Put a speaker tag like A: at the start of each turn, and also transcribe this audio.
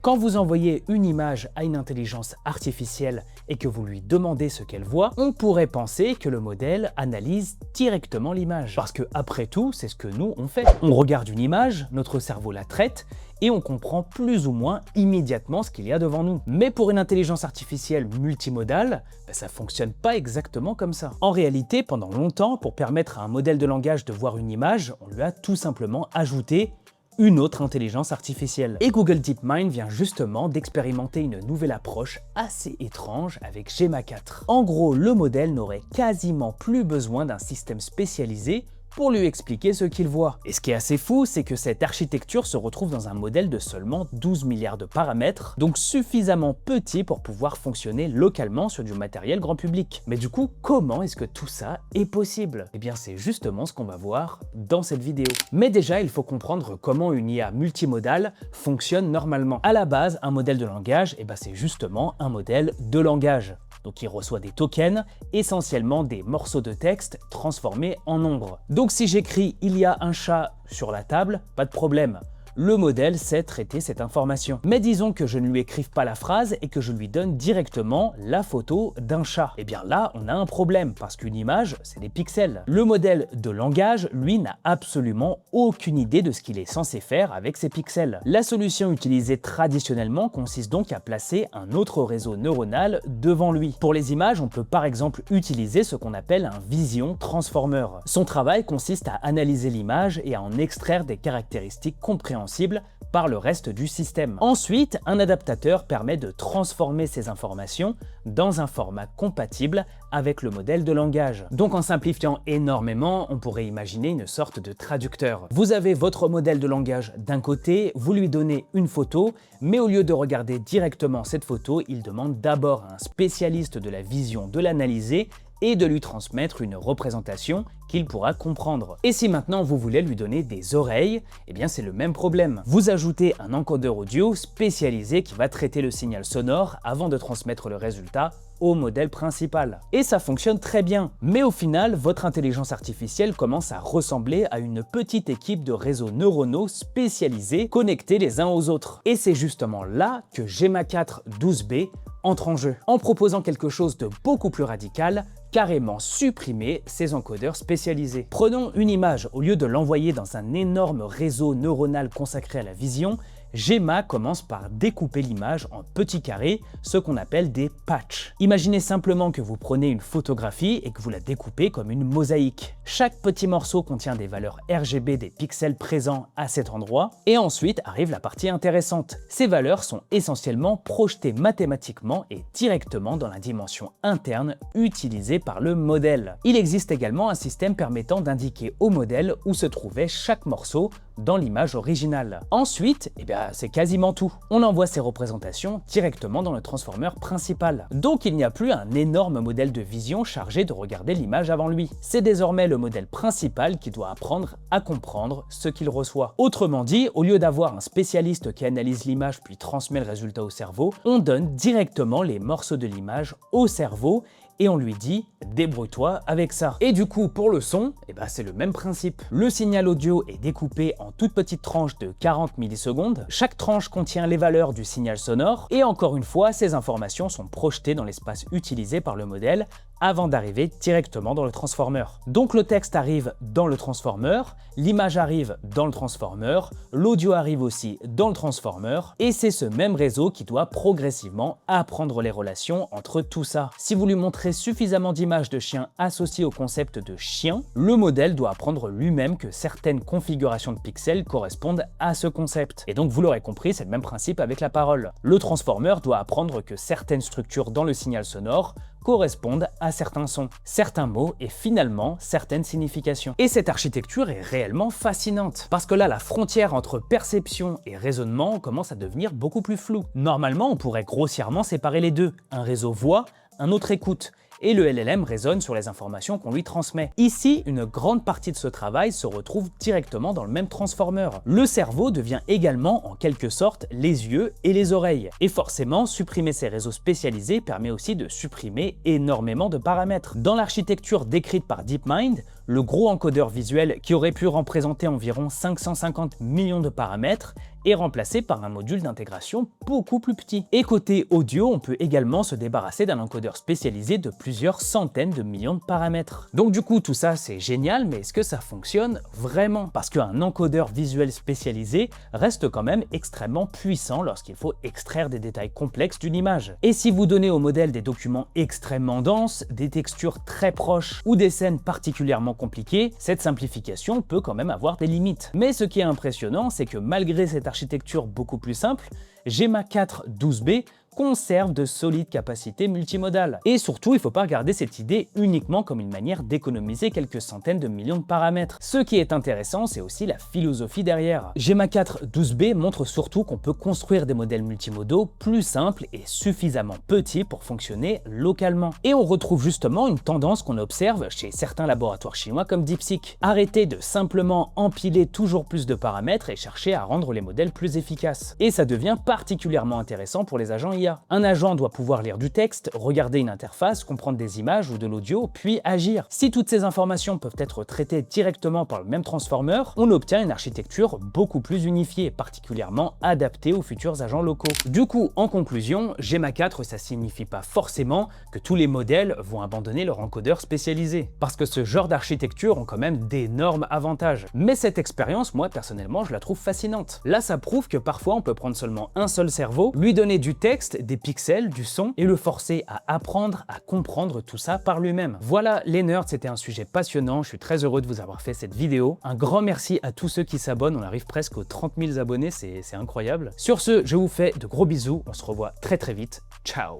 A: Quand vous envoyez une image à une intelligence artificielle et que vous lui demandez ce qu'elle voit, on pourrait penser que le modèle analyse directement l'image. Parce que après tout, c'est ce que nous on fait. On regarde une image, notre cerveau la traite, et on comprend plus ou moins immédiatement ce qu'il y a devant nous. Mais pour une intelligence artificielle multimodale, ça fonctionne pas exactement comme ça. En réalité, pendant longtemps, pour permettre à un modèle de langage de voir une image, on lui a tout simplement ajouté une autre intelligence artificielle. Et Google DeepMind vient justement d'expérimenter une nouvelle approche assez étrange avec Gemma 4. En gros, le modèle n'aurait quasiment plus besoin d'un système spécialisé pour lui expliquer ce qu'il voit. Et ce qui est assez fou, c'est que cette architecture se retrouve dans un modèle de seulement 12 milliards de paramètres, donc suffisamment petit pour pouvoir fonctionner localement sur du matériel grand public. Mais du coup, comment est-ce que tout ça est possible? Eh bien, c'est justement ce qu'on va voir dans cette vidéo. Mais déjà, il faut comprendre comment une IA multimodale fonctionne normalement. À la base, un modèle de langage, c'est justement un modèle de langage. Donc il reçoit des tokens, essentiellement des morceaux de texte transformés en nombres. Donc si j'écris « il y a un chat » sur la table, pas de problème. Le modèle sait traiter cette information. Mais disons que je ne lui écrive pas la phrase et que je lui donne directement la photo d'un chat. Eh bien là, on a un problème, parce qu'une image, c'est des pixels. Le modèle de langage, lui, n'a absolument aucune idée de ce qu'il est censé faire avec ces pixels. La solution utilisée traditionnellement consiste donc à placer un autre réseau neuronal devant lui. Pour les images, on peut par exemple utiliser ce qu'on appelle un Vision Transformer. Son travail consiste à analyser l'image et à en extraire des caractéristiques compréhensibles par le reste du système. Ensuite, un adaptateur permet de transformer ces informations dans un format compatible avec le modèle de langage. Donc en simplifiant énormément, on pourrait imaginer une sorte de traducteur. Vous avez votre modèle de langage d'un côté, vous lui donnez une photo, mais au lieu de regarder directement cette photo, il demande d'abord à un spécialiste de la vision de l'analyser et de lui transmettre une représentation qu'il pourra comprendre. Et si maintenant vous voulez lui donner des oreilles, c'est le même problème. Vous ajoutez un encodeur audio spécialisé qui va traiter le signal sonore avant de transmettre le résultat au modèle principal. Et ça fonctionne très bien. Mais au final, votre intelligence artificielle commence à ressembler à une petite équipe de réseaux neuronaux spécialisés connectés les uns aux autres. Et c'est justement là que Gemma 4 12B entre en jeu, en proposant quelque chose de beaucoup plus radical, carrément supprimer ces encodeurs spécialisés. Prenons une image, au lieu de l'envoyer dans un énorme réseau neuronal consacré à la vision, Gemma commence par découper l'image en petits carrés, ce qu'on appelle des patchs. Imaginez simplement que vous prenez une photographie et que vous la découpez comme une mosaïque. Chaque petit morceau contient des valeurs RGB des pixels présents à cet endroit, et ensuite arrive la partie intéressante. Ces valeurs sont essentiellement projetées mathématiquement et directement dans la dimension interne utilisée par le modèle. Il existe également un système permettant d'indiquer au modèle où se trouvait chaque morceau dans l'image originale. Ensuite, c'est quasiment tout. On envoie ces représentations directement dans le transformer principal. Donc il n'y a plus un énorme modèle de vision chargé de regarder l'image avant lui. C'est désormais le modèle principal qui doit apprendre à comprendre ce qu'il reçoit. Autrement dit, au lieu d'avoir un spécialiste qui analyse l'image puis transmet le résultat au cerveau, on donne directement les morceaux de l'image au cerveau et on lui dit « débrouille-toi avec ça ». Et du coup, pour le son, c'est le même principe. Le signal audio est découpé en toutes petites tranches de 40 millisecondes. Chaque tranche contient les valeurs du signal sonore et encore une fois, ces informations sont projetées dans l'espace utilisé par le modèle avant d'arriver directement dans le transformer. Donc le texte arrive dans le transformer, l'image arrive dans le transformer, l'audio arrive aussi dans le transformer, et c'est ce même réseau qui doit progressivement apprendre les relations entre tout ça. Si vous lui montrez suffisamment d'images de chiens associées au concept de chien, le modèle doit apprendre lui-même que certaines configurations de pixels correspondent à ce concept. Et donc vous l'aurez compris, c'est le même principe avec la parole. Le transformer doit apprendre que certaines structures dans le signal sonore correspondent à certains sons, certains mots et finalement certaines significations. Et cette architecture est réellement fascinante, parce que là, la frontière entre perception et raisonnement commence à devenir beaucoup plus floue. Normalement, on pourrait grossièrement séparer les deux. Un réseau voit, un autre écoute. Et le LLM raisonne sur les informations qu'on lui transmet. Ici, une grande partie de ce travail se retrouve directement dans le même transformer. Le cerveau devient également en quelque sorte les yeux et les oreilles. Et forcément, supprimer ces réseaux spécialisés permet aussi de supprimer énormément de paramètres. Dans l'architecture décrite par DeepMind, le gros encodeur visuel qui aurait pu représenter environ 550 millions de paramètres est remplacé par un module d'intégration beaucoup plus petit. Et côté audio, on peut également se débarrasser d'un encodeur spécialisé de plusieurs centaines de millions de paramètres. Donc du coup, tout ça c'est génial, mais est-ce que ça fonctionne vraiment? Parce qu'un encodeur visuel spécialisé reste quand même extrêmement puissant lorsqu'il faut extraire des détails complexes d'une image. Et si vous donnez au modèle des documents extrêmement denses, des textures très proches ou des scènes particulièrement compliquées, cette simplification peut quand même avoir des limites. Mais ce qui est impressionnant, c'est que malgré cette architecture beaucoup plus simple, Gemma 4 12B conserve de solides capacités multimodales. Et surtout, il ne faut pas regarder cette idée uniquement comme une manière d'économiser quelques centaines de millions de paramètres. Ce qui est intéressant, c'est aussi la philosophie derrière. Gemma 4 12B montre surtout qu'on peut construire des modèles multimodaux plus simples et suffisamment petits pour fonctionner localement. Et on retrouve justement une tendance qu'on observe chez certains laboratoires chinois comme DeepSeek. Arrêter de simplement empiler toujours plus de paramètres et chercher à rendre les modèles plus efficaces. Et ça devient particulièrement intéressant pour les agents IA. Un agent doit pouvoir lire du texte, regarder une interface, comprendre des images ou de l'audio, puis agir. Si toutes ces informations peuvent être traitées directement par le même transformer, on obtient une architecture beaucoup plus unifiée, particulièrement adaptée aux futurs agents locaux. Du coup, en conclusion, Gemma 4, ça signifie pas forcément que tous les modèles vont abandonner leur encodeur spécialisé, parce que ce genre d'architecture ont quand même d'énormes avantages. Mais cette expérience, moi personnellement, je la trouve fascinante. Là, ça prouve que parfois on peut prendre seulement un seul cerveau, lui donner du texte, des pixels, du son, et le forcer à apprendre à comprendre tout ça par lui-même. Voilà les nerds, c'était un sujet passionnant, je suis très heureux de vous avoir fait cette vidéo. Un grand merci à tous ceux qui s'abonnent, on arrive presque aux 30 000 abonnés, c'est incroyable. Sur ce, je vous fais de gros bisous, on se revoit très vite, ciao.